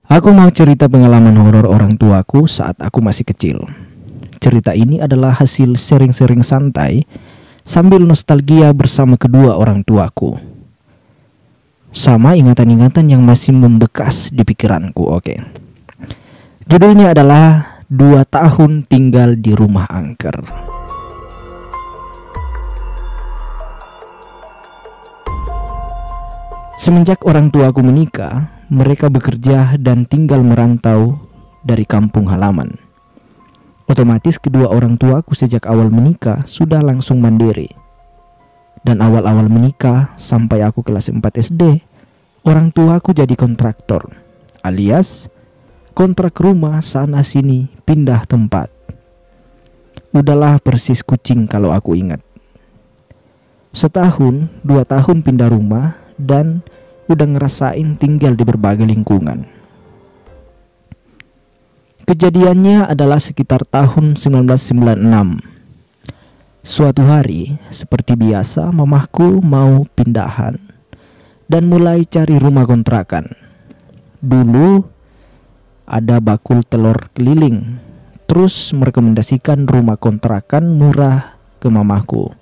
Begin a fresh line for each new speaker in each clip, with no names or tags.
Aku mau cerita pengalaman horor orang tuaku saat aku masih kecil. Cerita ini adalah hasil sering-sering santai sambil nostalgia bersama kedua orang tuaku. Sama ingatan-ingatan yang masih membekas di pikiranku. Oke. Judulnya adalah 2 tahun tinggal di rumah angker. Semenjak orang tuaku menikah, mereka bekerja dan tinggal merantau dari kampung halaman. Otomatis kedua orang tuaku sejak awal menikah sudah langsung mandiri. Dan awal-awal menikah sampai aku kelas 4 SD, orang tuaku jadi kontraktor, alias kontrak rumah sana sini pindah tempat. Udahlah persis kucing kalau aku ingat. Setahun, 2 tahun pindah rumah dan udah ngerasain tinggal di berbagai lingkungan. Kejadiannya adalah sekitar tahun 1996. Suatu hari, seperti biasa, mamahku mau pindahan dan mulai cari rumah kontrakan. Dulu ada bakul telur keliling, terus merekomendasikan rumah kontrakan murah ke mamahku.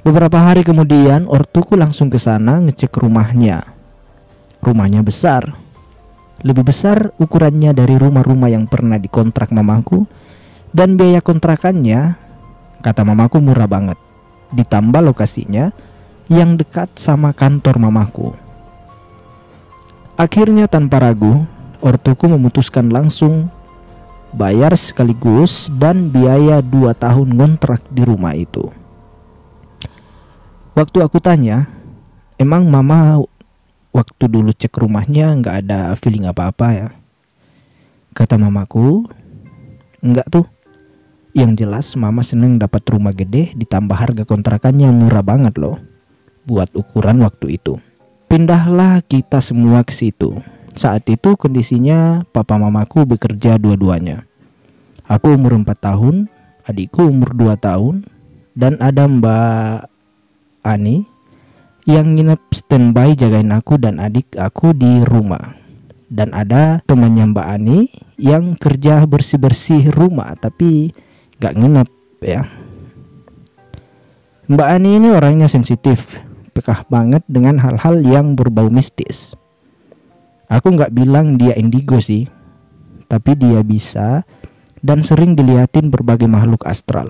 Beberapa hari kemudian ortuku langsung ke sana ngecek rumahnya. Rumahnya besar, lebih besar ukurannya dari rumah-rumah yang pernah dikontrak mamaku. Dan biaya kontrakannya, kata mamaku, murah banget. Ditambah lokasinya yang dekat sama kantor mamaku. Akhirnya tanpa ragu, ortuku memutuskan langsung bayar sekaligus dan biaya 2 tahun ngontrak di rumah itu. Waktu aku tanya, emang mama waktu dulu cek rumahnya nggak ada feeling apa-apa ya? Kata mamaku, enggak tuh. Yang jelas mama seneng dapat rumah gede ditambah harga kontrakannya murah banget loh buat ukuran waktu itu. Pindahlah kita semua ke situ. Saat itu kondisinya papa mamaku bekerja dua-duanya. Aku umur 4 tahun, adikku umur 2 tahun, dan ada Mbak Ani yang nginep standby jagain aku dan adik aku di rumah. Dan ada temannya Mbak Ani yang kerja bersih-bersih rumah tapi gak nginep ya. Mbak Ani ini orangnya sensitif, peka banget dengan hal-hal yang berbau mistis. Aku gak bilang dia indigo sih, tapi dia bisa dan sering diliatin berbagai makhluk astral.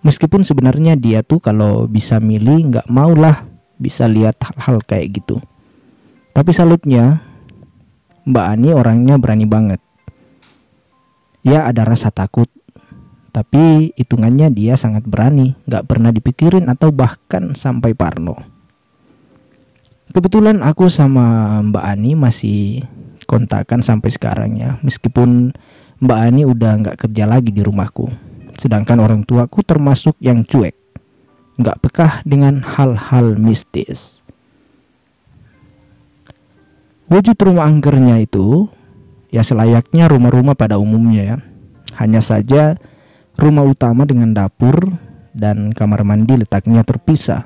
Meskipun sebenarnya dia tuh kalau bisa milih nggak maulah bisa lihat hal-hal kayak gitu. Tapi salutnya, Mbak Ani orangnya berani banget. Ya ada rasa takut, tapi hitungannya dia sangat berani, nggak pernah dipikirin atau bahkan sampai parno. Kebetulan aku sama Mbak Ani masih kontakan sampai sekarang ya, meskipun Mbak Ani udah nggak kerja lagi di rumahku. Sedangkan orang tuaku termasuk yang cuek, gak peka dengan hal-hal mistis. Wujud rumah angkernya itu ya selayaknya rumah-rumah pada umumnya ya. Hanya saja rumah utama dengan dapur dan kamar mandi letaknya terpisah.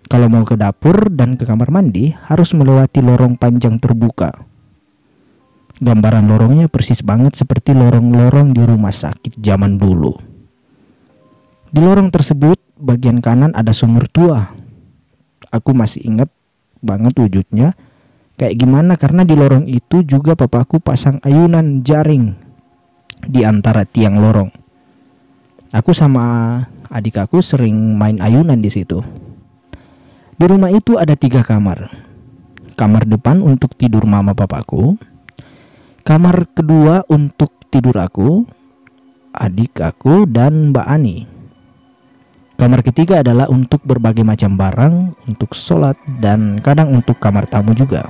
Kalau mau ke dapur dan ke kamar mandi harus melewati lorong panjang terbuka. Gambaran lorongnya persis banget seperti lorong-lorong di rumah sakit zaman dulu. Di lorong tersebut bagian kanan ada sumur tua. Aku masih ingat banget wujudnya kayak gimana karena di lorong itu juga papaku pasang ayunan jaring di antara tiang lorong. Aku sama adik aku sering main ayunan di situ. Di rumah itu ada 3 kamar. Kamar depan untuk tidur mama papaku. Kamar kedua untuk tidur aku, adik aku, dan Mbak Ani. Kamar ketiga adalah untuk berbagai macam barang, untuk sholat, dan kadang untuk kamar tamu juga.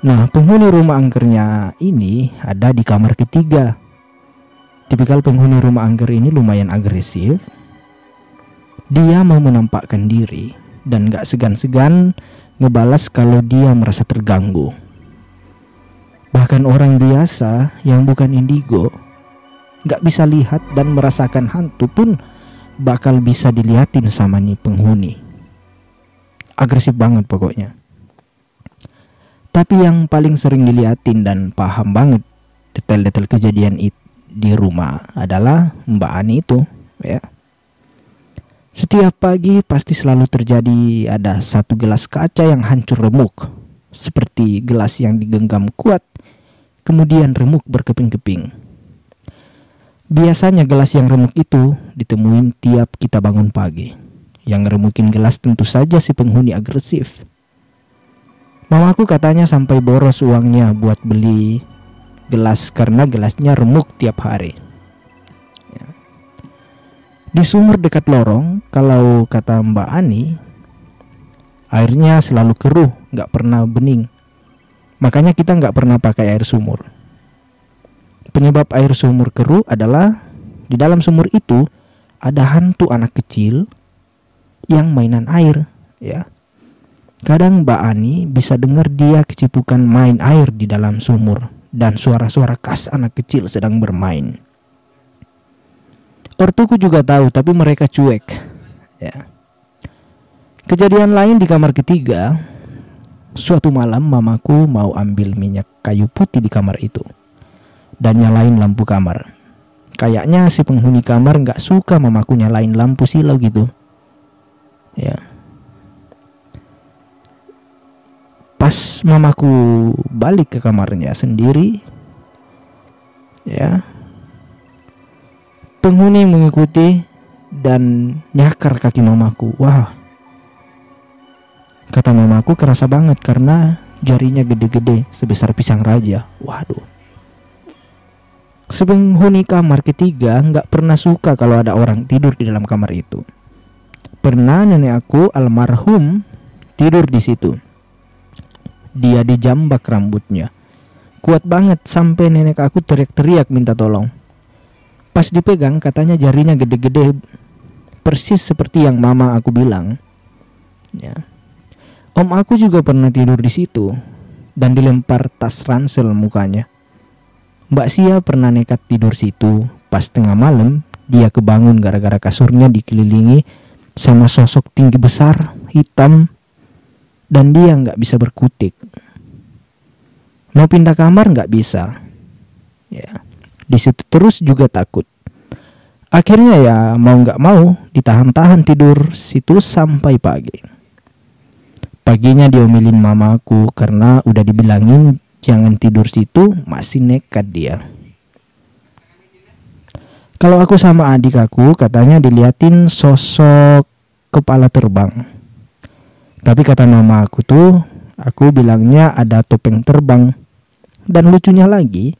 Nah, penghuni rumah angkernya ini ada di kamar ketiga. Tipikal penghuni rumah angker ini lumayan agresif. Dia mau menampakkan diri dan gak segan-segan ngebalas kalau dia merasa terganggu. Bahkan orang biasa yang bukan indigo gak bisa lihat dan merasakan hantu pun bakal bisa diliatin sama nih penghuni. Agresif banget pokoknya. Tapi yang paling sering diliatin dan paham banget detail-detail kejadian di rumah adalah Mbak Ani itu, ya. Setiap pagi pasti selalu terjadi ada satu gelas kaca yang hancur remuk, seperti gelas yang digenggam kuat, kemudian remuk berkeping-keping. Biasanya gelas yang remuk itu ditemuin tiap kita bangun pagi. Yang ngeremukin gelas tentu saja si penghuni agresif. Mamaku katanya sampai boros uangnya buat beli gelas karena gelasnya remuk tiap hari. Di sumur dekat lorong, kalau kata Mbak Ani, airnya selalu keruh, gak pernah bening. Makanya kita gak pernah pakai air sumur. Penyebab air sumur keruh adalah di dalam sumur itu ada hantu anak kecil yang mainan air, ya. Kadang Mbak Ani bisa dengar dia kecipukan main air di dalam sumur dan suara-suara khas anak kecil sedang bermain. Ortuku juga tahu, tapi mereka cuek, ya. Kejadian lain di kamar ketiga. Suatu malam mamaku mau ambil minyak kayu putih di kamar itu dan nyalain lampu kamar. Kayaknya si penghuni kamar gak suka mamaku nyalain lampu silau gitu, ya. Pas mamaku balik ke kamarnya sendiri, ya, penghuni mengikuti dan nyakar kaki mamaku. Wah, kata mamaku kerasa banget karena jarinya gede-gede sebesar pisang raja. Waduh. Penghuni kamar ketiga nggak pernah suka kalau ada orang tidur di dalam kamar itu. Pernah nenek aku almarhum tidur di situ. Dia dijambak rambutnya kuat banget sampai nenek aku teriak-teriak minta tolong. Pas dipegang katanya jarinya gede-gede persis seperti yang mama aku bilang, ya. Om aku juga pernah tidur di situ dan dilempar tas ransel mukanya. Mbak Sia pernah nekat tidur situ. Pas tengah malam dia kebangun gara-gara kasurnya dikelilingi sama sosok tinggi besar hitam dan dia nggak bisa berkutik. Mau pindah kamar nggak bisa, ya. Di situ terus juga takut. Akhirnya ya mau nggak mau ditahan-tahan tidur situ sampai pagi. Paginya diomelin mamaku karena udah dibilangin jangan tidur situ, masih nekat dia. Kalau aku sama adik aku katanya diliatin sosok kepala terbang. Tapi kata mama aku tuh, aku bilangnya ada topeng terbang. Dan lucunya lagi,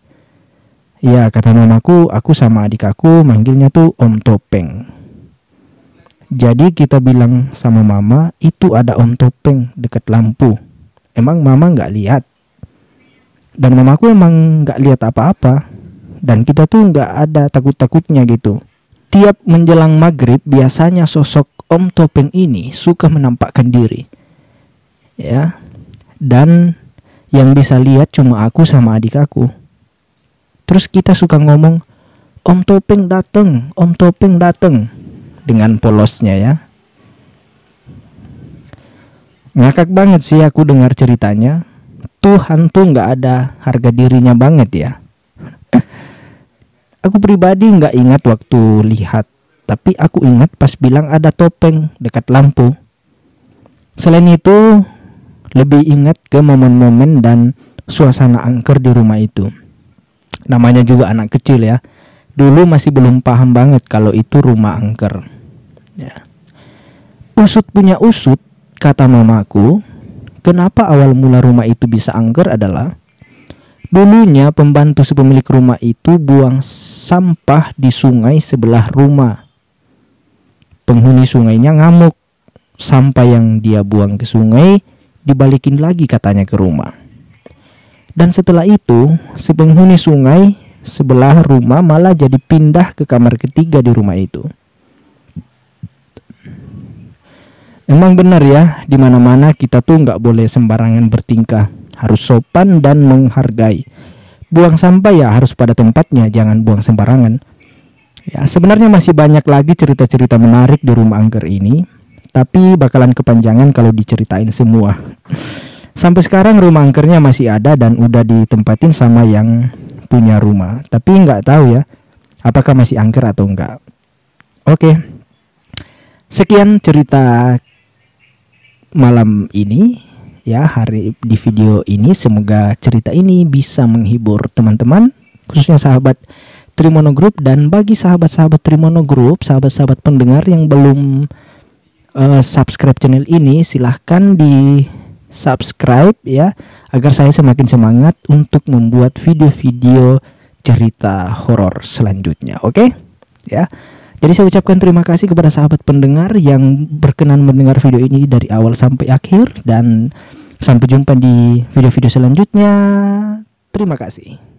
ya kata mamaku, aku sama adik aku manggilnya tuh Om Topeng. Jadi kita bilang sama mama itu ada Om Topeng dekat lampu. Emang mama nggak lihat? Dan mamaku emang nggak lihat apa-apa. Dan kita tuh nggak ada takut-takutnya gitu. Tiap menjelang maghrib biasanya sosok Om Topeng ini suka menampakkan diri, ya. Dan yang bisa lihat cuma aku sama adik aku. Terus kita suka ngomong Om Topeng dateng, Om Topeng dateng, dengan polosnya, ya. Ngakak banget sih aku dengar ceritanya. Tuh hantu nggak ada harga dirinya banget, ya. Aku pribadi nggak ingat waktu lihat, tapi aku ingat pas bilang ada topeng dekat lampu. Selain itu, lebih ingat ke momen-momen dan suasana angker di rumah itu. Namanya juga anak kecil, ya. Dulu masih belum paham banget kalau itu rumah angker, ya. Usut punya usut, kata mamaku, kenapa awal mula rumah itu bisa angker adalah dulunya pembantu sepemilik rumah itu buang sampah di sungai sebelah rumah. Penghuni sungainya ngamuk. Sampah yang dia buang ke sungai dibalikin lagi katanya ke rumah. Dan setelah itu si penghuni sungai sebelah rumah malah jadi pindah ke kamar ketiga di rumah itu. Emang benar ya, di mana-mana kita tuh nggak boleh sembarangan bertingkah, harus sopan dan menghargai. Buang sampah ya harus pada tempatnya, jangan buang sembarangan. Ya, sebenarnya masih banyak lagi cerita-cerita menarik di rumah angker ini, tapi bakalan kepanjangan kalau diceritain semua. Sampai sekarang rumah angkernya masih ada dan udah ditempatin sama yang punya rumah. Tapi nggak tahu ya, apakah masih angker atau enggak. Oke, sekian cerita malam ini ya, di video ini. Semoga cerita ini bisa menghibur teman-teman, khususnya sahabat Trimono Group. Dan bagi sahabat-sahabat Trimono Group, sahabat-sahabat pendengar yang belum subscribe channel ini, silahkan di subscribe ya, agar saya semakin semangat untuk membuat video-video cerita horor selanjutnya. Oke ya. Jadi saya ucapkan terima kasih kepada sahabat pendengar yang berkenan mendengar video ini dari awal sampai akhir, dan sampai jumpa di video-video selanjutnya. Terima kasih.